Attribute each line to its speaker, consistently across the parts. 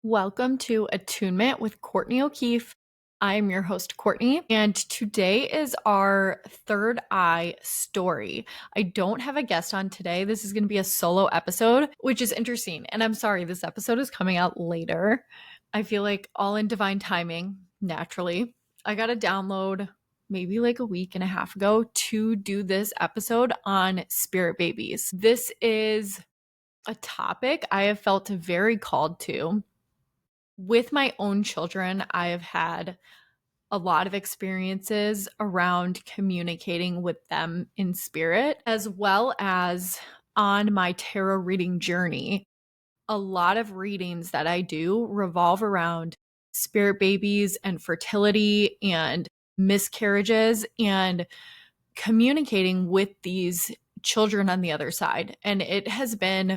Speaker 1: Welcome to Attunement with Courtney O'Keefe. I'm your host, Courtney, and today is our third eye story. I don't have a guest on today. This is going to be a solo episode, which is interesting. And I'm sorry, this episode is coming out later. I feel like all in divine timing, naturally. I got a download maybe like a week and a half ago to do this episode on spirit babies. This is a topic I have felt very called to. With my own children, I have had a lot of experiences around communicating with them in spirit, as well as on my tarot reading journey. A lot of readings that I do revolve around spirit babies and fertility and miscarriages and communicating with these children on the other side. And it has been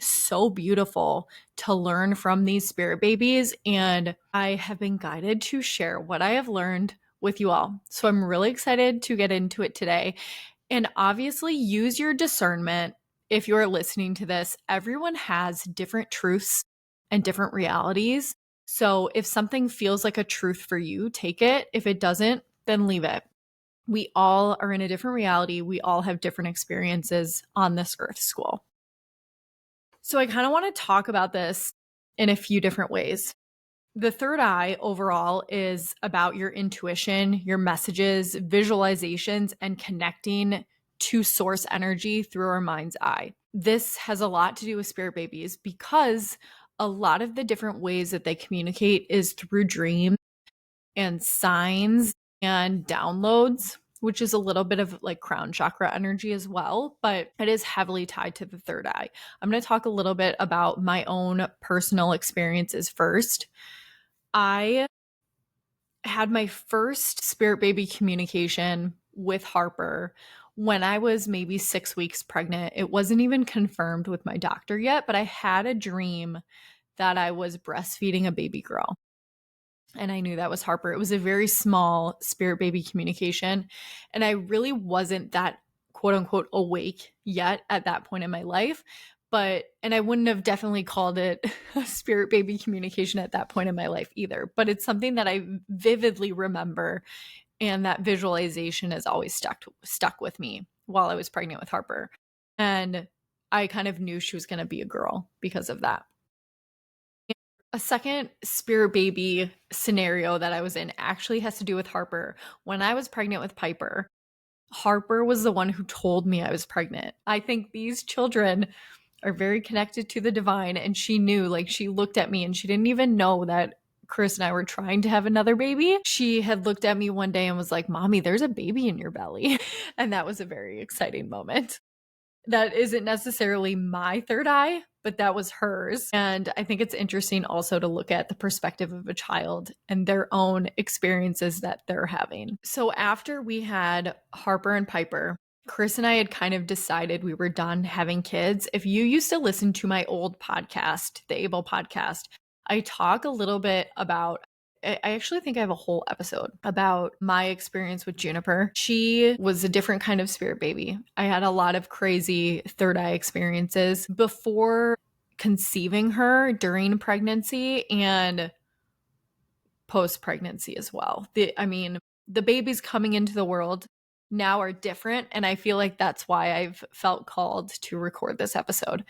Speaker 1: so beautiful to learn from these spirit babies. And I have been guided to share what I have learned with you all. So I'm really excited to get into it today. And obviously, use your discernment if you're listening to this. Everyone has different truths and different realities. So if something feels like a truth for you, take it. If it doesn't, then leave it. We all are in a different reality. We all have different experiences on this earth school. So I kind of want to talk about this in a few different ways. The third eye overall is about your intuition, your messages, visualizations, and connecting to source energy through our mind's eye. This has a lot to do with spirit babies because a lot of the different ways that they communicate is through dreams and signs and downloads, which is a little bit of like crown chakra energy as well, but it is heavily tied to the third eye. I'm going to talk a little bit about my own personal experiences first. I had my first spirit baby communication with Harper when I was maybe 6 weeks pregnant. It wasn't even confirmed with my doctor yet, but I had a dream that I was breastfeeding a baby girl. And I knew that was Harper. It was a very small spirit baby communication. And I really wasn't that quote unquote awake yet at that point in my life. And I wouldn't have definitely called it a spirit baby communication at that point in my life either. But it's something that I vividly remember. And that visualization has always stuck with me while I was pregnant with Harper. And I kind of knew she was going to be a girl because of that. A second spirit baby scenario that I was in actually has to do with Harper. When I was pregnant with Piper, Harper was the one who told me I was pregnant. I think these children are very connected to the divine, and she knew, like, she looked at me and she didn't even know that Chris and I were trying to have another baby. She had looked at me one day and was like, "Mommy, there's a baby in your belly." And that was a very exciting moment. That isn't necessarily my third eye, but that was hers. And I think it's interesting also to look at the perspective of a child and their own experiences that they're having. So after we had Harper and Piper, Chris and I had kind of decided we were done having kids. If you used to listen to my old podcast, the Able podcast, I talk a little bit about, I actually think I have a whole episode about my experience with Juniper. She was a different kind of spirit baby. I had a lot of crazy third eye experiences before conceiving her, during pregnancy, and post pregnancy as well. The babies coming into the world now are different. And I feel like that's why I've felt called to record this episode.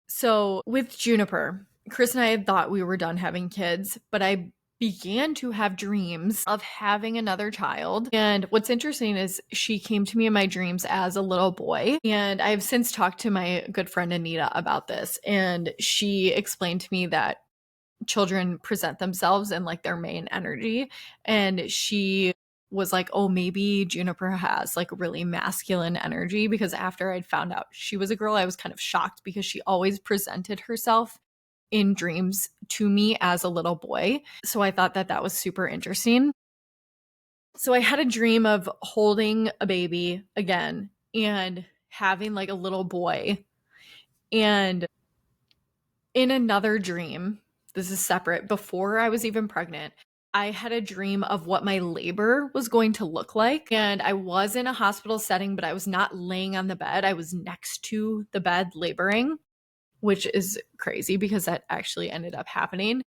Speaker 1: So with Juniper, Chris and I had thought we were done having kids, but I began to have dreams of having another child. And what's interesting is she came to me in my dreams as a little boy. And I've since talked to my good friend Anita about this. And she explained to me that children present themselves in like their main energy. And she was like, oh, maybe Juniper has like really masculine energy, because after I'd found out she was a girl, I was kind of shocked because she always presented herself in dreams to me as a little boy. So I thought that that was super interesting. So I had a dream of holding a baby again and having like a little boy. And in another dream, this is separate, before I was even pregnant, I had a dream of what my labor was going to look like. And I was in a hospital setting, but I was not laying on the bed. I was next to the bed laboring. which is crazy because that actually ended up happening.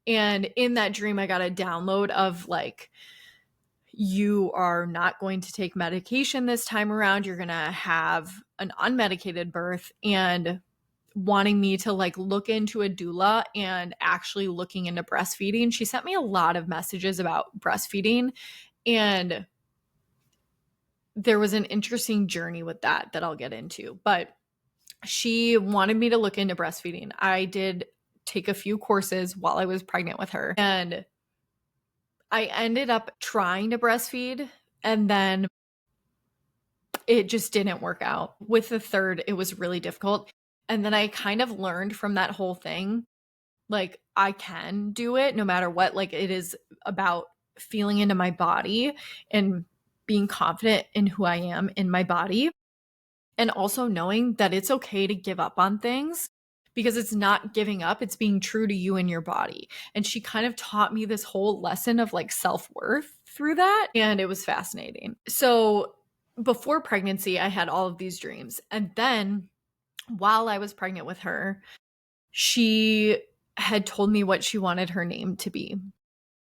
Speaker 1: And in that dream, I got a download of like, you are not going to take medication this time around. You're going to have an unmedicated birth, and wanting me to like look into a doula and actually looking into breastfeeding. She sent me a lot of messages about breastfeeding, and there was an interesting journey with that I'll get into. But she wanted me to look into breastfeeding. I did take a few courses while I was pregnant with her, and I ended up trying to breastfeed, and then it just didn't work out. With the third, it was really difficult. And then I kind of learned from that whole thing, like, I can do it no matter what. Like, it is about feeling into my body and being confident in who I am in my body. And also knowing that it's okay to give up on things, because it's not giving up, it's being true to you and your body. And she kind of taught me this whole lesson of like self-worth through that. And it was fascinating. So before pregnancy, I had all of these dreams. And then while I was pregnant with her, she had told me what she wanted her name to be.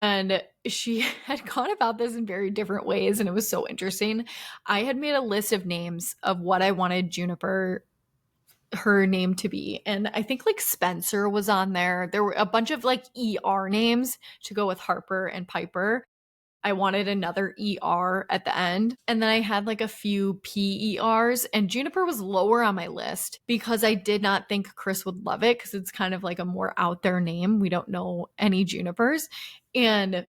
Speaker 1: And she had gone about this in very different ways, and it was so interesting. I had made a list of names of what I wanted Juniper, her name, to be. And I think like Spencer was on there. There were a bunch of like ER names to go with Harper and Piper. I wanted another ER at the end. And then I had like a few PERs, and Juniper was lower on my list because I did not think Chris would love it, because it's kind of like a more out there name. We don't know any Junipers. And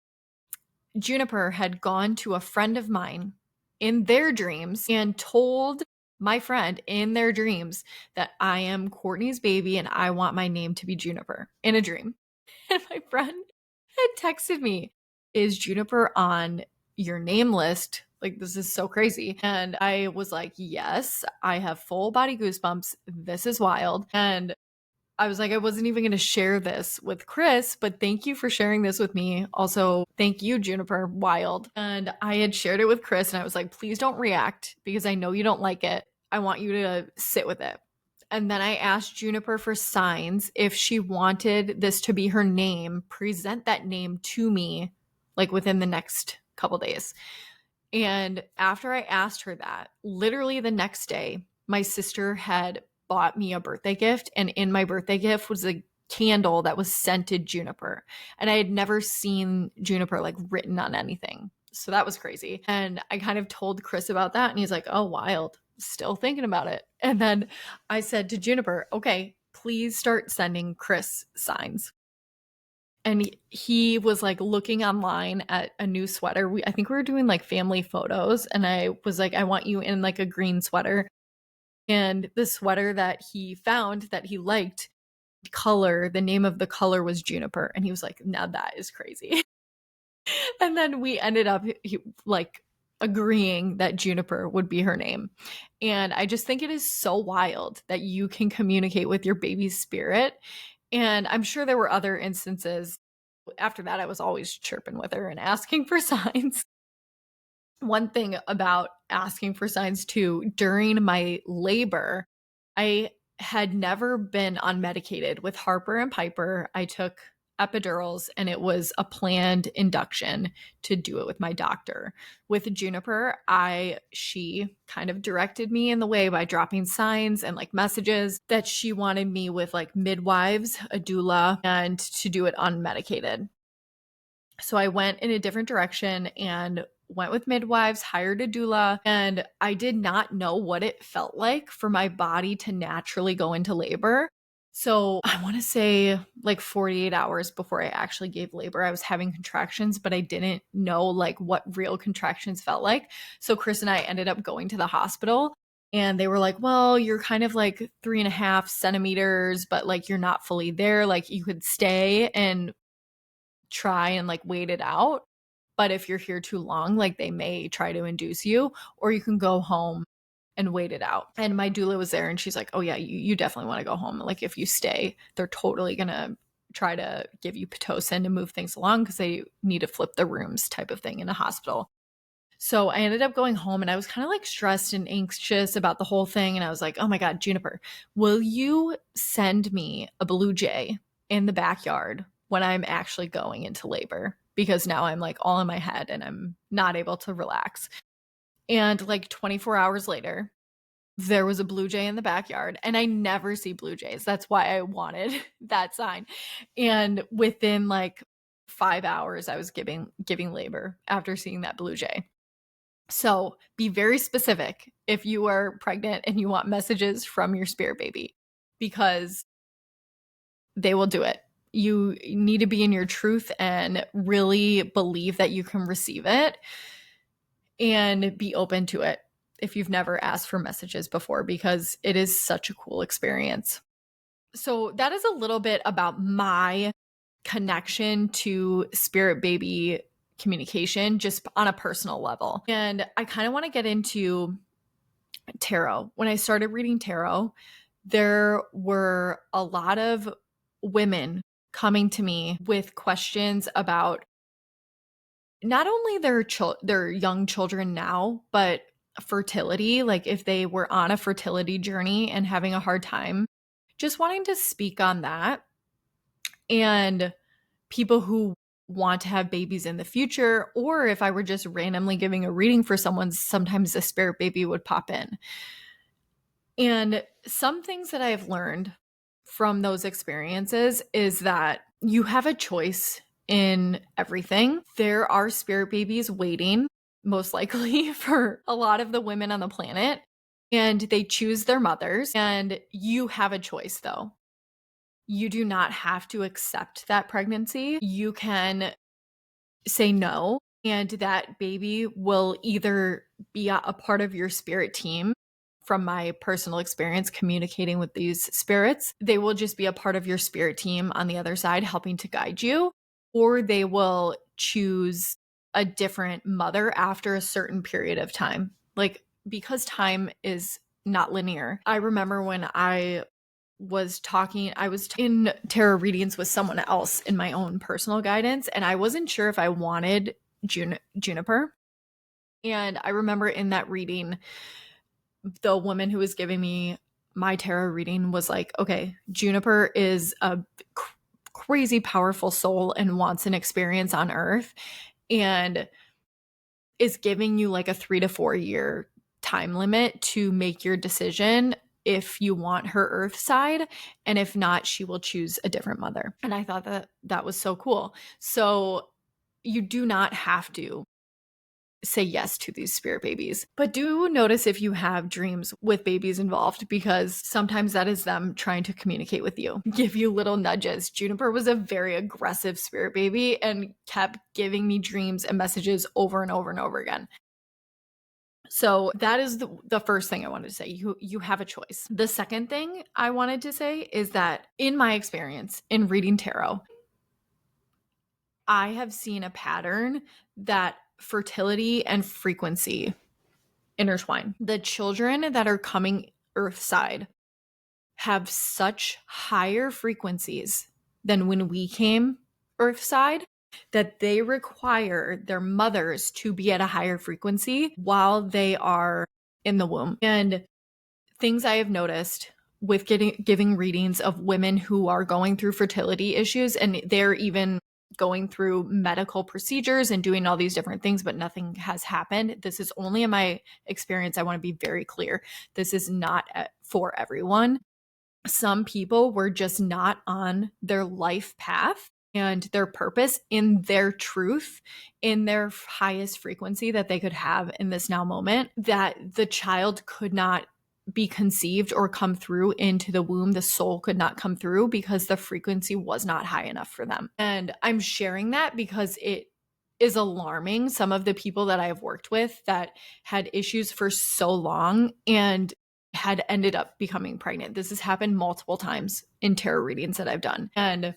Speaker 1: Juniper had gone to a friend of mine in their dreams and told my friend in their dreams that I am Courtney's baby and I want my name to be Juniper in a dream. And my friend had texted me, "Is Juniper on your name list? Like, this is so crazy." And I was like, "Yes, I have full body goosebumps. This is wild." And I was like, I wasn't even going to share this with Chris, but thank you for sharing this with me. Also, thank you, Juniper. Wild. And I had shared it with Chris, and I was like, please don't react because I know you don't like it. I want you to sit with it. And then I asked Juniper for signs. If she wanted this to be her name, present that name to me like within the next couple days. And after I asked her that, literally the next day, my sister had bought me a birthday gift. And in my birthday gift was a candle that was scented juniper. And I had never seen juniper like written on anything. So that was crazy. And I kind of told Chris about that. And he's like, oh, wild. Still thinking about it. And then I said to Juniper, okay, please start sending Chris signs. And he was like looking online at a new sweater. I think we were doing like family photos, and I was like, I want you in like a green sweater. And the sweater that he found that he liked, color, the name of the color was juniper. And he was like, now that is crazy. And then we ended up like agreeing that Juniper would be her name. And I just think it is so wild that you can communicate with your baby's spirit. And I'm sure there were other instances. After that, I was always chirping with her and asking for signs. One thing about asking for signs too, during my labor, I had never been unmedicated. With Harper and Piper, I took epidurals, and it was a planned induction to do it with my doctor. With Juniper, she kind of directed me in the way by dropping signs and like messages that she wanted me with like midwives, a doula, and to do it unmedicated. So I went in a different direction and went with midwives, hired a doula, and I did not know what it felt like for my body to naturally go into labor. So I want to say like 48 hours before I actually gave labor, I was having contractions, but I didn't know like what real contractions felt like. So Chris and I ended up going to the hospital, and they were like, well, you're kind of like 3.5 centimeters, but like you're not fully there. Like you could stay and try and like wait it out. But if you're here too long, like they may try to induce you, or you can go home and wait it out. And my doula was there, and she's like, oh yeah, you definitely want to go home. Like if you stay, they're totally going to try to give you Pitocin to move things along because they need to flip the rooms type of thing in a hospital. So I ended up going home and I was kind of like stressed and anxious about the whole thing. And I was like, oh my God, Juniper, will you send me a blue jay in the backyard when I'm actually going into labor? Because now I'm like all in my head and I'm not able to relax. And like 24 hours later, there was a blue jay in the backyard, and I never see blue jays. That's why I wanted that sign. And within like 5 hours, I was giving labor after seeing that blue jay. So be very specific if you are pregnant and you want messages from your spirit baby, because they will do it. You need to be in your truth and really believe that you can receive it and be open to it if you've never asked for messages before, because it is such a cool experience. So that is a little bit about my connection to spirit baby communication, just on a personal level. And I kind of want to get into tarot. When I started reading tarot, there were a lot of women coming to me with questions about not only their young children now, but fertility, like if they were on a fertility journey and having a hard time, just wanting to speak on that. And people who want to have babies in the future, or if I were just randomly giving a reading for someone, sometimes a spirit baby would pop in. And some things that I have learned from those experiences is that you have a choice in everything. There are spirit babies waiting, most likely, for a lot of the women on the planet, and they choose their mothers. And you have a choice, though. You do not have to accept that pregnancy. You can say no, and that baby will either be a part of your spirit team. From my personal experience communicating with these spirits, they will just be a part of your spirit team on the other side, helping to guide you, or they will choose a different mother after a certain period of time. Like, because time is not linear. I remember when I was in tarot readings with someone else in my own personal guidance, and I wasn't sure if I wanted Juniper. And I remember in that reading, the woman who was giving me my tarot reading was like, okay, Juniper is a crazy powerful soul and wants an experience on earth, and is giving you like a 3 to 4 year time limit to make your decision if you want her earth side, and if not, she will choose a different mother. And I thought that that was so cool. So you do not have to say yes to these spirit babies, but do notice if you have dreams with babies involved, because sometimes that is them trying to communicate with you, give you little nudges. Juniper was a very aggressive spirit baby and kept giving me dreams and messages over and over and over again. So that is the first thing I wanted to say. You have a choice. The second thing I wanted to say is that in my experience in reading tarot, I have seen a pattern that fertility and frequency intertwine. The children that are coming earthside have such higher frequencies than when we came earthside that they require their mothers to be at a higher frequency while they are in the womb. And things I have noticed with giving readings of women who are going through fertility issues, and they're even going through medical procedures and doing all these different things, but nothing has happened. This is only in my experience. I want to be very clear. This is not for everyone. Some people were just not on their life path and their purpose in their truth, in their highest frequency that they could have in this now moment, that the child could not be conceived or come through into the womb. The soul could not come through because the frequency was not high enough for them. And I'm sharing that because it is alarming. Some of the people that I have worked with that had issues for so long and had ended up becoming pregnant. This has happened multiple times in tarot readings that I've done. And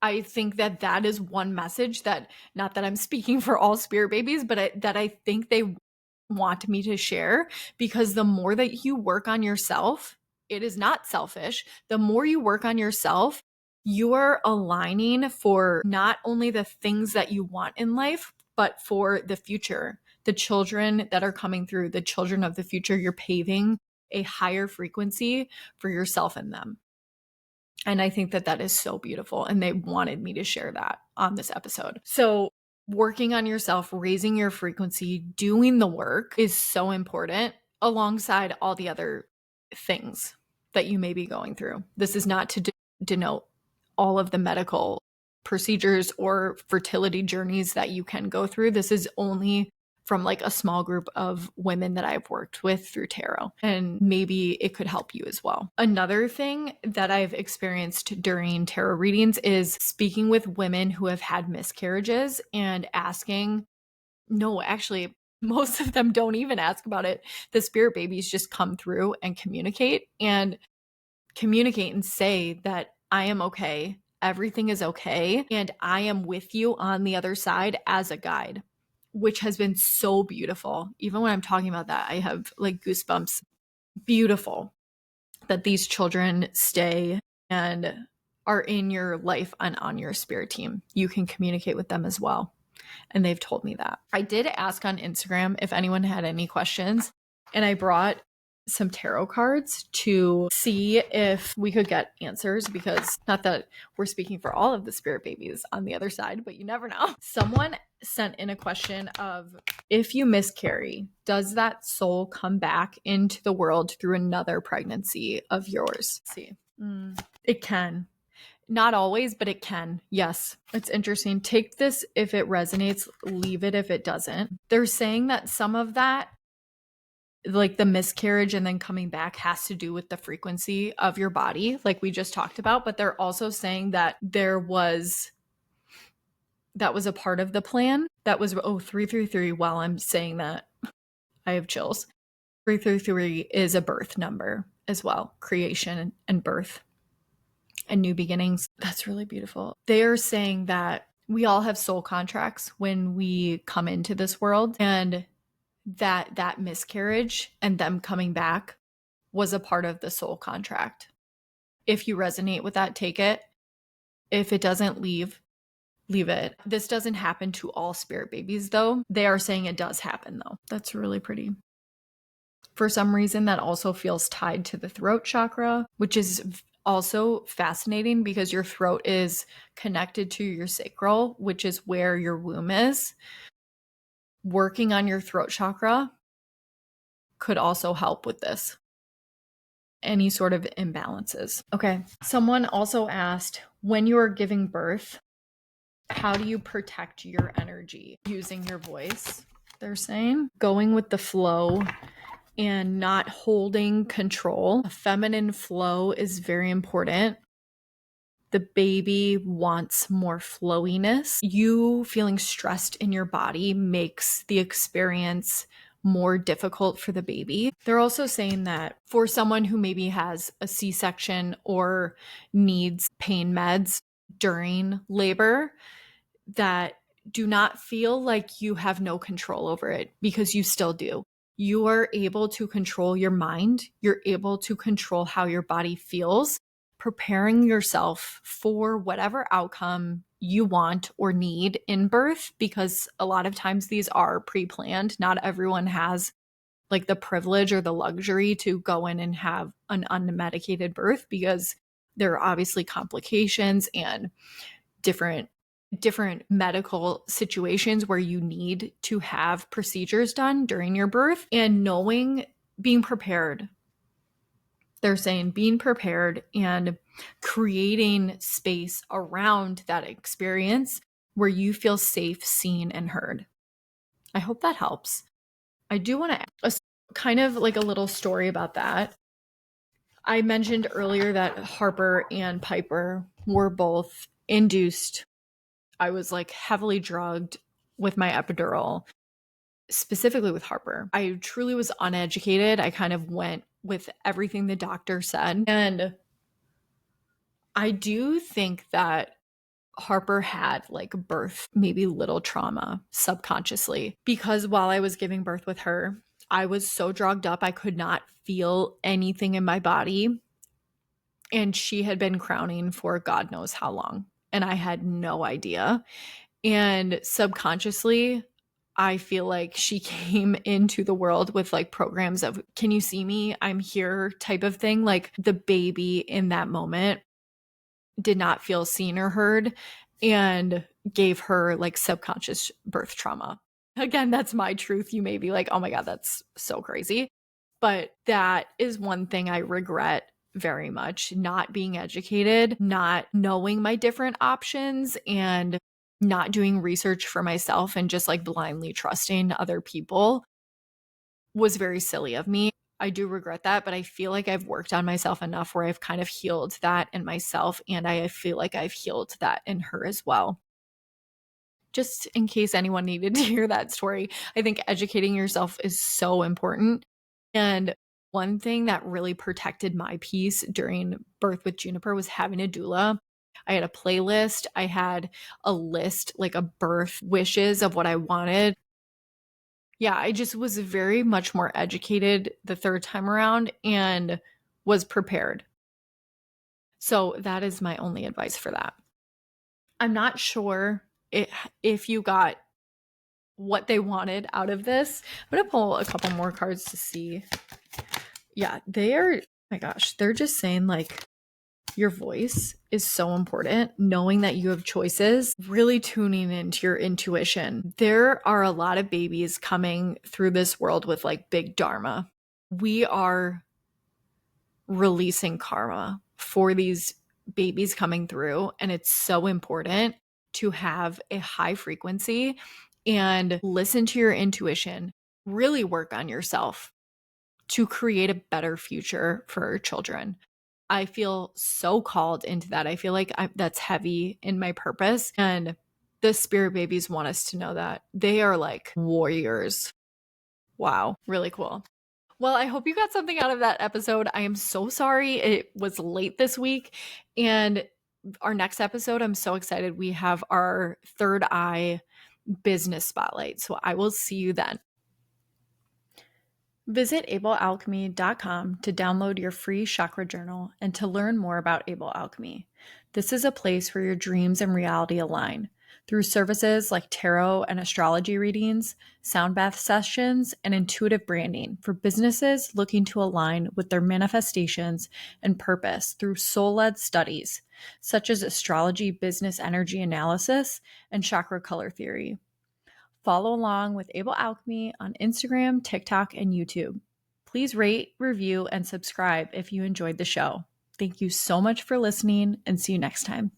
Speaker 1: I think that that is one message that, not that I'm speaking for all spirit babies, but that I think they want me to share, because the more that you work on yourself, it is not selfish. The more you work on yourself, you are aligning for not only the things that you want in life, but for the future, the children that are coming through, the children of the future, you're paving a higher frequency for yourself and them. And I think that that is so beautiful. And they wanted me to share that on this episode. So, working on yourself, raising your frequency, doing the work is so important alongside all the other things that you may be going through. This is not to denote all of the medical procedures or fertility journeys that you can go through. This is only from like a small group of women that I've worked with through tarot, and maybe it could help you as well. Another thing that I've experienced during tarot readings is speaking with women who have had miscarriages and asking, no, actually, most of them don't even ask about it. The spirit babies just come through and communicate and say that I am okay, everything is okay, and I am with you on the other side as a guide, which has been so beautiful. Even when I'm talking about that, I have like goosebumps. Beautiful that these children stay and are in your life and on your spirit team. You can communicate with them as well. And they've told me that. I did ask on Instagram if anyone had any questions, and I brought some tarot cards to see if we could get answers, because not that we're speaking for all of the spirit babies on the other side, but you never know. Someone sent in a question of, if you miscarry, does that soul come back into the world through another pregnancy of yours? Let's see. It can. Not always, but it can. Yes. It's interesting. Take this if it resonates, leave it if it doesn't. They're saying that some of that, like the miscarriage and then coming back, has to do with the frequency of your body, like we just talked about. But they're also saying that that was a part of the plan. That was 333. While I'm saying that, I have chills. 333 is a birth number as well, creation and birth and new beginnings. That's really beautiful. They are saying that we all have soul contracts when we come into this world, and that miscarriage and them coming back was a part of the soul contract. If you resonate with that, take it. If it doesn't, leave it. This doesn't happen to all spirit babies, though. They are saying it does happen, though. That's really pretty. For some reason, that also feels tied to the throat chakra, which is also fascinating because your throat is connected to your sacral, which is where your womb is. Working on your throat chakra could also help with this. Any sort of imbalances. Okay. Someone also asked, when you are giving birth, how do you protect your energy? Using your voice, they're saying. Going with the flow and not holding control. A feminine flow is very important. The baby wants more flowiness. You feeling stressed in your body makes the experience more difficult for the baby. They're also saying that for someone who maybe has a C-section or needs pain meds during labor, that do not feel like you have no control over it, because you still do. You are able to control your mind. You're able to control how your body feels, preparing yourself for whatever outcome you want or need in birth, because a lot of times these are pre-planned. Not everyone has like the privilege or the luxury to go in and have an unmedicated birth, because there are obviously complications and different medical situations where you need to have procedures done during your birth. And being prepared. They're saying being prepared and creating space around that experience where you feel safe, seen, and heard. I hope that helps. I do want to kind of like a little story about that. I mentioned earlier that Harper and Piper were both induced. I was like heavily drugged with my epidural, specifically with Harper. I truly was uneducated. I kind of went with everything the doctor said. And I do think that Harper had like birth, maybe little trauma subconsciously, because while I was giving birth with her, I was so drugged up, I could not feel anything in my body. And she had been crowning for God knows how long. And I had no idea. And subconsciously, I feel like she came into the world with like programs of, can you see me? I'm here type of thing. Like the baby in that moment did not feel seen or heard and gave her like subconscious birth trauma. Again, that's my truth. You may be like, oh my God, that's so crazy. But that is one thing I regret very much, not being educated, not knowing my different options, and not doing research for myself and just like blindly trusting other people was very silly of me. I do regret that, but I feel like I've worked on myself enough where I've kind of healed that in myself. And I feel like I've healed that in her as well. Just in case anyone needed to hear that story, I think educating yourself is so important. And one thing that really protected my peace during birth with Juniper was having a doula. I had a playlist, I had a list, like a birth wishes of what I wanted. Yeah, I just was very much more educated the third time around and was prepared. So that is my only advice for that. I'm not sure if you got what they wanted out of this. I'm going to pull a couple more cards to see. Yeah, they are, my gosh, they're just saying like your voice is so important. Knowing that you have choices, really tuning into your intuition. There are a lot of babies coming through this world with like big dharma. We are releasing karma for these babies coming through. And it's so important to have a high frequency and listen to your intuition, really work on yourself to create a better future for our children. I feel so called into that. I feel like that's heavy in my purpose. And the spirit babies want us to know that they are like warriors. Wow, really cool. Well, I hope you got something out of that episode. I am so sorry it was late this week. And our next episode, I'm so excited. We have our third eye business spotlight. So I will see you then. Visit ablealchemy.com to download your free chakra journal and to learn more about Able Alchemy. This is a place where your dreams and reality align through services like tarot and astrology readings, sound bath sessions, and intuitive branding for businesses looking to align with their manifestations and purpose through soul-led studies such as astrology, business energy analysis, and chakra color theory. Follow along with Able Alchemy on Instagram, TikTok, and YouTube. Please rate, review, and subscribe if you enjoyed the show. Thank you so much for listening, and see you next time.